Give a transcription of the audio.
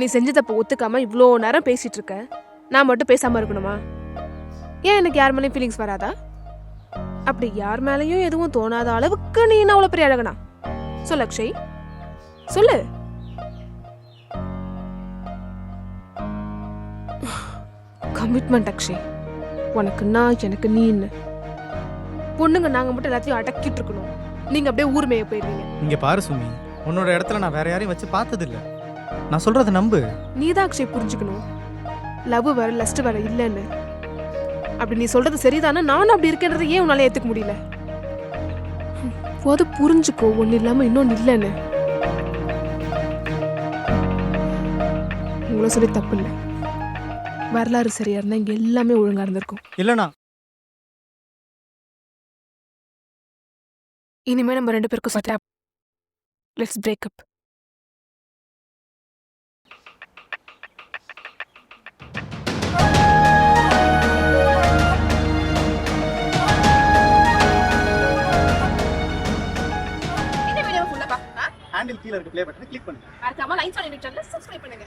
நீ செஞ்ச தப்ப ஒத்துக்காம இவ்வளோ நேரம் பேசிட்டு இருக்க, நான் மட்டும் பேசாம இருக்கணுமா? ஏன் எனக்கு யார் மேலேயும் ஃபீலிங்ஸ் வராதா? அப்படி யார் மேலேயும் எதுவும் தோணாத அளவுக்கு நீ என்ன அவ்வளோ பெரிய அழகனா? சொல்லு அக்ஷய், சொல்லு. கமிட்மெண்ட் அக்ஷய், உனக்கு நான், எனக்கு நீன்னு. பொண்ணுங்க நாங்க மட்டும் எல்லாத்தையும் அடக்கிட்டு இருக்கணும், நீங்க அப்படியே ஊர் மேய போயிருவீங்க. இங்க பாரு சுமி, உன்னோட இடத்துல நான் வேற யாரையும் வச்சு பார்த்தது இல்ல. நான் சொல்றத நம்பு. நீதான் அக்ஷய் புரிஞ்சுக்கணும், லவ் வேற லஸ்ட் வேற இல்லைன்னு. அப்படி நீ சொல்றது சரிதானே, நானும் அப்படி இருக்கேன்றதை ஏன் உன்னால ஏத்துக்க முடியல? போது புரிஞ்சுக்கோ, ஒன்னு இல்லாம இன்னொன்னு இல்லைன்னு. உங்களை சொல்லி தப்பு இல்லை, வரலாறு சரியா இருந்தா இங்க எல்லாமே ஒழுங்கா இருந்திருக்கும். இல்லனா இனிமே நம்ம 2 பேருக்கும் set. Let's break up. Handle கீழ இருக்க ப்ளே பட்டனை கிளிக் பண்ணுங்க. மறக்காம லைக்ஸ் அண்ட் சப்ஸ்கிரைப் பண்ணுங்க.